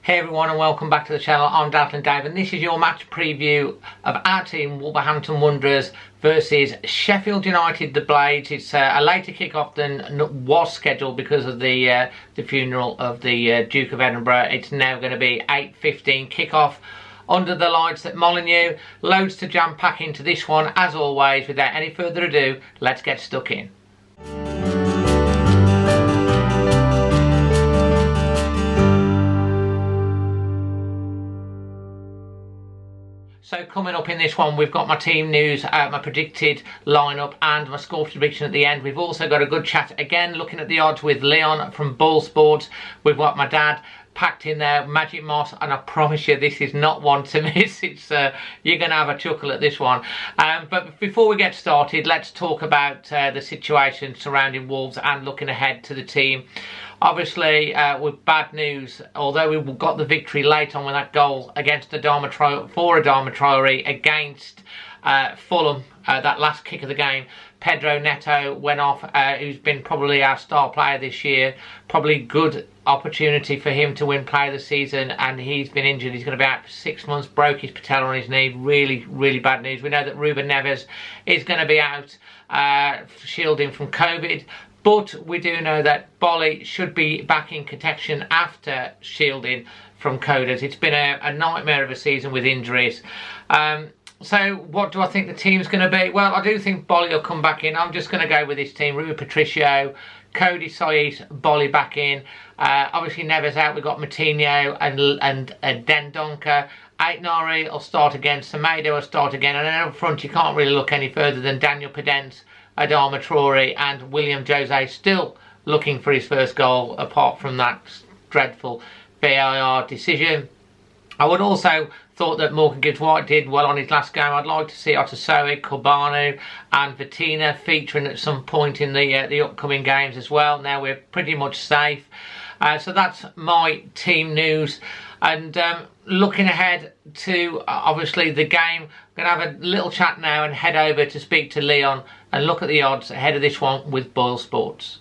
Hey everyone and welcome back to the channel. I'm Dazzling Dave and this is your match preview of our team Wolverhampton Wanderers versus Sheffield United the Blades. It's a later kick-off than was scheduled because of the funeral of the Duke of Edinburgh. It's now going to be 8:15 kick-off under the lights at Molineux. Loads to jam pack into this one. As always, without any further ado, let's get stuck in. So coming up in this one, we've got my team news, my predicted lineup and my score prediction at the end. We've also got a good chat again, looking at the odds with Leon from BoyleSports. We've got my dad packed in there, Magic Moss, and I promise you this is not one to miss. It's you're going to have a chuckle at this one. But before we get started, let's talk about the situation surrounding Wolves and looking ahead to the team. Obviously, with bad news, although we got the victory late on with that goal against Adama Traore against Fulham, that last kick of the game, Pedro Neto went off, who's been probably our star player this year. Probably good opportunity for him to win player of the season, and he's been injured. He's going to be out for 6 months, broke his patella on his knee. Really, really bad news. We know that Ruben Neves is going to be out, shielding from COVID. But we do know that Boyle should be back in contention after shielding from COVID. It's been a nightmare of a season with injuries. So what do I think the team's going to be? Well, I do think Boyle will come back in. I'm just going to go with this team. Rui Patricio, Cody Sayes, Boyle back in. Obviously Neves out. We've got Moutinho and Dendoncker. Aitnari will start again. Semedo will start again. And then up front, you can't really look any further than Daniel Pedence, Adama Traore and William Jose, still looking for his first goal apart from that dreadful VAR decision. I would also thought that Morgan Gibbs-White did well on his last game. I'd like to see Otasoe, Corbano and Vitina featuring at some point in the upcoming games as well. Now we're pretty much safe. So that's my team news. And looking ahead to obviously the game, I'm going to have a little chat now and head over to speak to Leon and look at the odds ahead of this one with BoyleSports.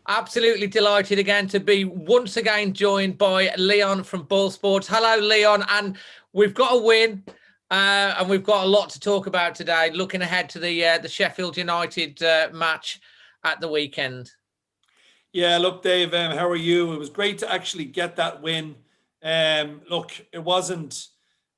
Absolutely delighted again to be once again joined by Leon from BoyleSports. Hello, Leon, and we've got a win, and we've got a lot to talk about today. Looking ahead to the Sheffield United match at the weekend. Yeah, look, Dave, how are you? It was great to actually get that win. Look, it wasn't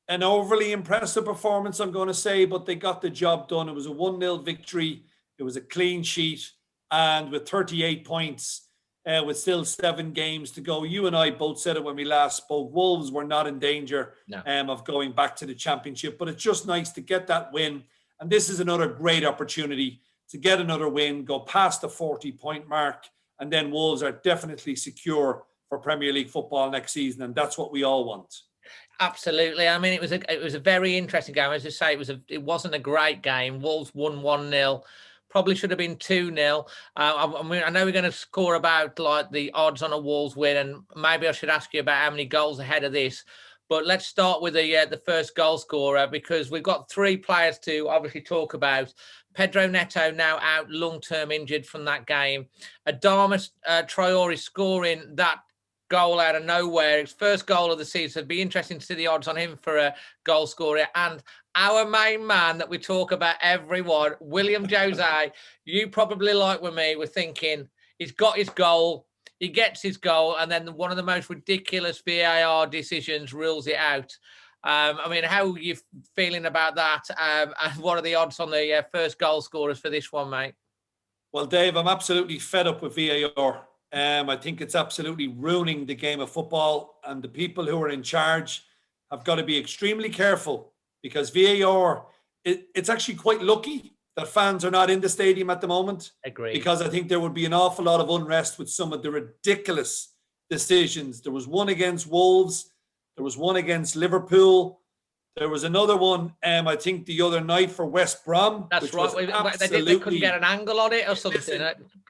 an overly impressive performance, I'm going to say, but they got the job done. It was a 1-0 victory. It was a clean sheet. And with 38 points, with still 7 games to go, you and I both said it when we last spoke, Wolves were not in danger of going back to the championship. But it's just nice to get that win. And this is another great opportunity to get another win, go past the 40-point mark, and then Wolves are definitely secure for Premier League football next season, and that's what we all want. Absolutely. I mean, it was a very interesting game. As I say, it wasn't a great game. Wolves won 1-0. Probably should have been 2-0. I know we're going to score about like the odds on a Wolves win, and maybe I should ask you about how many goals ahead of this. But let's start with the first goal scorer, because we've got 3 players to obviously talk about. Pedro Neto now out, long-term injured from that game. Adama Traore scoring that goal out of nowhere, his first goal of the season. It'd be interesting to see the odds on him for a goal scorer. And our main man that we talk about everyone, William Jose, you probably like with me, we're thinking he's got his goal, he gets his goal, and then one of the most ridiculous VAR decisions rules it out. I mean, how are you feeling about that? And what are the odds on the first goal scorers for this one, mate? Well, Dave, I'm absolutely fed up with VAR. I think it's absolutely ruining the game of football, and the people who are in charge have got to be extremely careful, because VAR, it's actually quite lucky that fans are not in the stadium at the moment. Agreed. Because I think there would be an awful lot of unrest with some of the ridiculous decisions. There was one against Wolves. There was one against Liverpool. There was another one, I think, the other night for West Brom. That's right. They couldn't get an angle on it or something.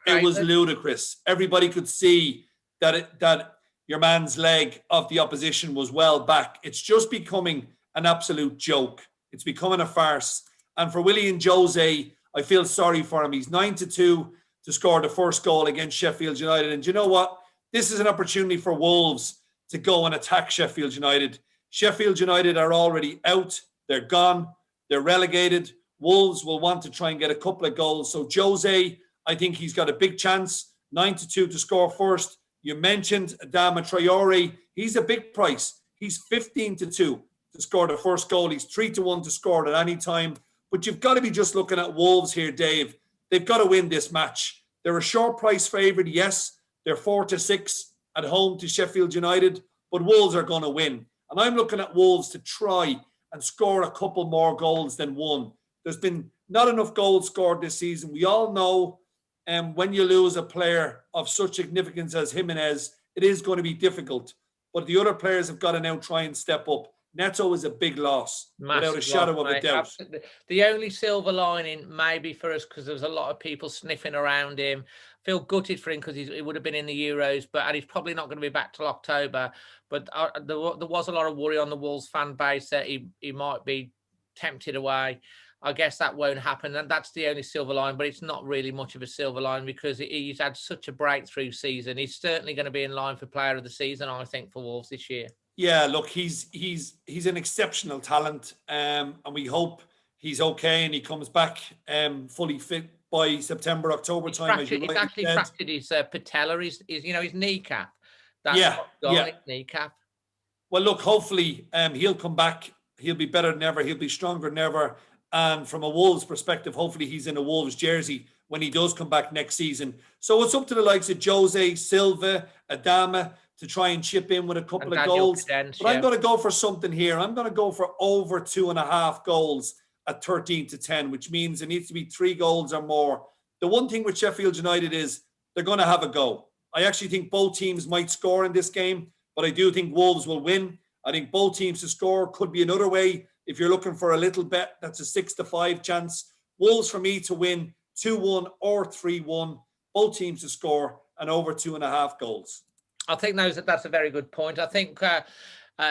It was ludicrous. Everybody could see that your man's leg of the opposition was well back. It's just becoming an absolute joke. It's becoming a farce. And for William Jose, I feel sorry for him. He's 9-2 to score the first goal against Sheffield United. And you know what? This is an opportunity for Wolves to go and attack Sheffield United. Sheffield United are already out. They're gone. They're relegated. Wolves will want to try and get a couple of goals. So Jose, I think he's got a big chance. 9-2 to score first. You mentioned Adama Traore. He's a big price. He's 15-2 to score the first goal. He's 3-1 to score it at any time. But you've got to be just looking at Wolves here, Dave. They've got to win this match. They're a short price favourite, yes. They're 4-6 at home to Sheffield United, but Wolves are going to win. And I'm looking at Wolves to try and score a couple more goals than one. There's been not enough goals scored this season. We all know when you lose a player of such significance as Jimenez, it is going to be difficult. But the other players have got to now try and step up. Neto is a big loss, without a shadow of a doubt. Absolutely. The only silver lining maybe for us, because there was a lot of people sniffing around him. Feel gutted for him because he would have been in the Euros, and he's probably not going to be back till October. But there was a lot of worry on the Wolves fan base that he might be tempted away. I guess that won't happen, and that's the only silver line. But it's not really much of a silver line because he's had such a breakthrough season. He's certainly going to be in line for Player of the Season, I think, for Wolves this year. Yeah, look, he's an exceptional talent, and we hope he's okay and he comes back fully fit by September, October time. He's actually fractured his patella, his kneecap. His kneecap. Well, look, hopefully he'll come back. He'll be better than ever. He'll be stronger than ever. And from a Wolves perspective, hopefully he's in a Wolves jersey when he does come back next season. So it's up to the likes of Jose, Silva, Adama to try and chip in with a couple of goals. I'm going to go for something here. I'm going to go for over 2.5 goals at 13-10, which means it needs to be 3 goals or more. The one thing with Sheffield United is they're going to have a go. I actually think both teams might score in this game, but I do think Wolves will win. I think both teams to score could be another way. If you're looking for a little bet, that's a 6-5 chance. Wolves for me to win 2-1 or 3-1. Both teams to score and over 2.5 goals. I think that's a very good point. I think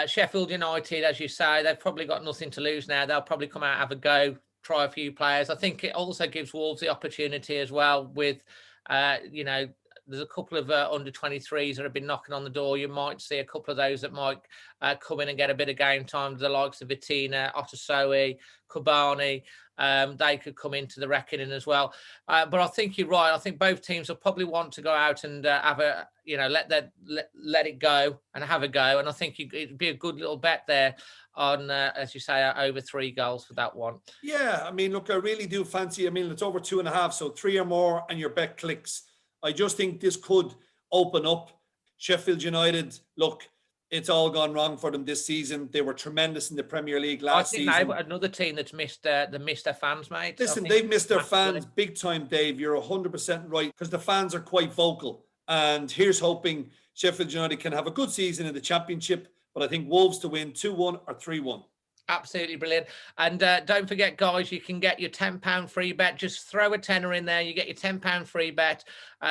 Sheffield United, as you say, they've probably got nothing to lose now. They'll probably come out, have a go, try a few players. I think it also gives Wolves the opportunity as well with, there's a couple of under 23s that have been knocking on the door. You might see a couple of those that might come in and get a bit of game time. The likes of Vitina, Otasoe, Kobani, they could come into the reckoning as well. But I think you're right. I think both teams will probably want to go out and have a, let it go and have a go. And I think it'd be a good little bet there on, as you say, over 3 goals for that one. Yeah, I mean, look, I really do fancy. I mean, it's over 2.5, so 3 or more, and your bet clicks. I just think this could open up. Sheffield United, look, it's all gone wrong for them this season. They were tremendous in the Premier League last season. I think they've another team that's missed their fans, mate. Listen, they've missed their fans big time, Dave. You're 100% right, because the fans are quite vocal. And here's hoping Sheffield United can have a good season in the Championship, but I think Wolves to win 2-1 or 3-1. Absolutely brilliant. And don't forget, guys, you can get your £10 free bet. Just throw a tenner in there. You get your £10 free bet.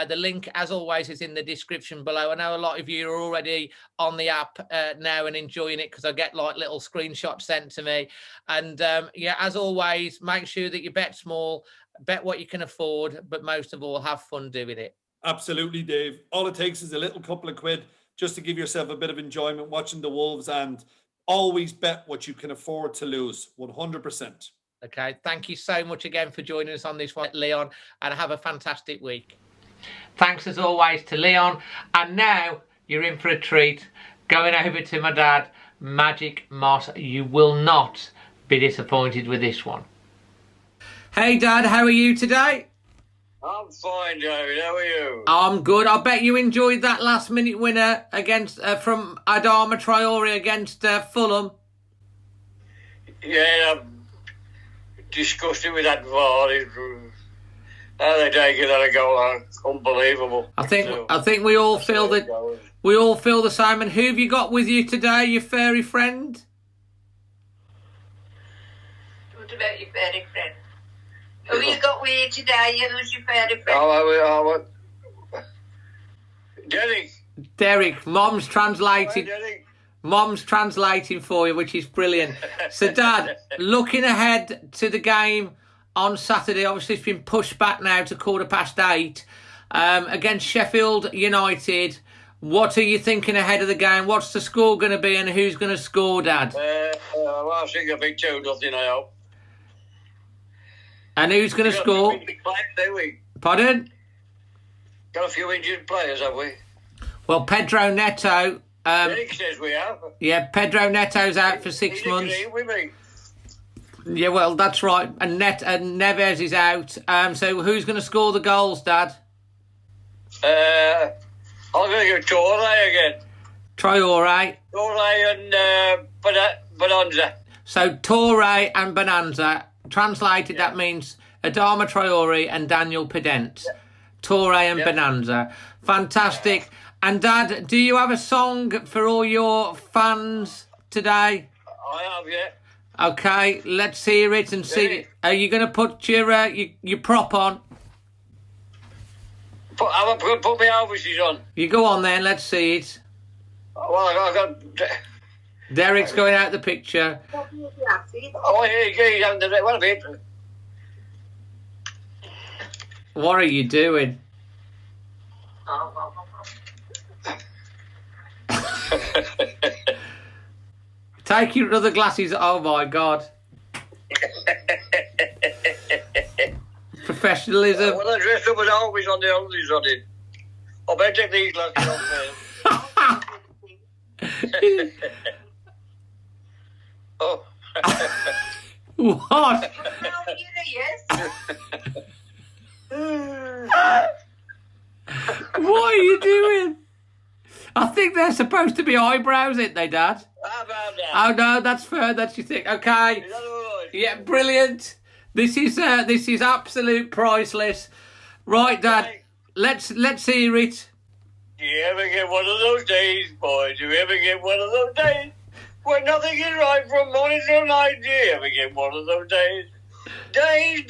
The link, as always, is in the description below. I know a lot of you are already on the app now and enjoying it because I get like little screenshots sent to me. And as always, make sure that you bet small, bet what you can afford, but most of all, have fun doing it. Absolutely, Dave. All it takes is a little couple of quid just to give yourself a bit of enjoyment watching the Wolves, and always bet what you can afford to lose, 100%. Okay, thank you so much again for joining us on this one, Leon, and have a fantastic week. Thanks as always to Leon. And now you're in for a treat. Going over to my dad, Magic Moss. You will not be disappointed with this one. Hey, Dad, how are you today? I'm fine, David. How are you? I'm good. I bet you enjoyed that last-minute winner against from Adama Traore against Fulham. Yeah, I'm disgusted with that VAR. How they taking that a goal? Unbelievable. I think we all feel that we all feel the same. And who have you got with you today, your furry friend? What about your furry friend? Who you got with you today? Who's your furry friend? Derek. Derek, Mom's translating. Mom's translating for you, which is brilliant. So, Dad, looking ahead to the game on Saturday, obviously it's been pushed back now to 8:15 against Sheffield United. What are you thinking ahead of the game? What's the score going to be and who's going to score, Dad? Well, I think it'll be 2-0, I hope. And who's going to score? Pardon? Got a few injured players, have we? Well, Pedro Neto... Nick says we have. Yeah, Pedro Neto's out for 6 months. With me. Yeah, well, that's right. And Neves is out. So who's going to score the goals, Dad? I'm going to go Torre again. Traore. Torre and Bonanza. So Torre and Bonanza. Translated, that means Adama Traore and Daniel Pedent. Torre and Bonanza. Fantastic. Yeah. And Dad, do you have a song for all your fans today? I have, yeah. Okay, let's hear it and see. Are you going to put your prop on? Put my overseas on. You go on then, let's see it. Well, I got... Derek's going out the picture. Oh, he's having the... What a bit. What are you doing? Take your other glasses. Oh my God. Professionalism. Well, I dressed up as always on the holidays on it. I better take these glasses off there. Oh. What? What are you doing? I think they're supposed to be eyebrows, aren't they, Dad? How about that? Oh no, that's fair. That's your thing. Okay. Is that all right? Yeah, brilliant. This is absolute priceless. Right, Dad. Let's hear it. Do you ever get one of those days, boy? Do you ever get one of those days when nothing is right from morning till night? Do you ever get one of those days? Days.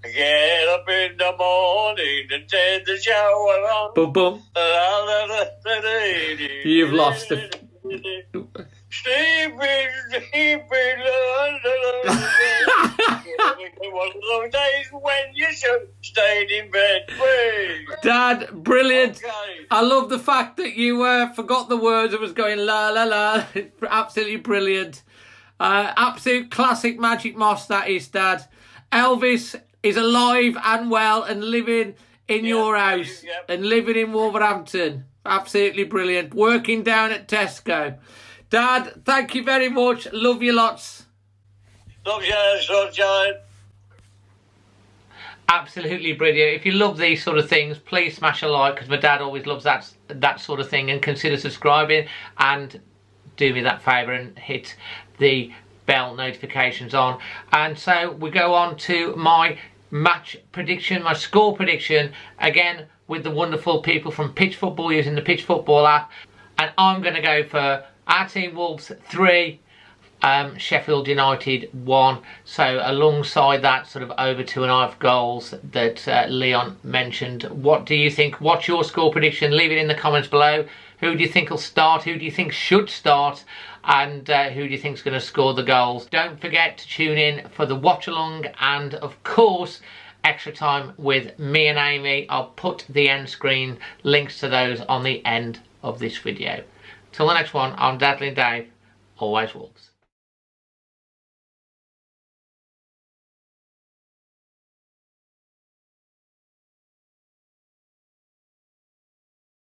Get up in the morning and take the shower on. Boom, boom. You've lost it. Sleeping. One of those days when you should stayed in bed. Dad, brilliant. Okay. I love the fact that you forgot the words. I was going la la la. Absolutely brilliant. Absolute classic Magic Moss that is, Dad. Elvis is alive and well and living in your house and living in Wolverhampton. Absolutely brilliant. Working down at Tesco. Dad, thank you very much. Love you lots. Love you, sunshine. Absolutely brilliant. If you love these sort of things, please smash a like, because my dad always loves that sort of thing, and consider subscribing and do me that favour and hit the bell notifications on. And so we go on to my match prediction, my score prediction, again with the wonderful people from PitchFootball using the PitchFootball app. And I'm going to go for our team Wolves 3, Sheffield United 1. So alongside that, sort of over 2.5 goals that Leon mentioned. What do you think? What's your score prediction? Leave it in the comments below. Who do you think will start? Who do you think should start? And who do you think is going to score the goals? Don't forget to tune in for the watch along and of course extra time with me and Amy. I'll put the end screen links to those on the end of this video. Till the next one, I'm Dazzling Dave. Always Wolves.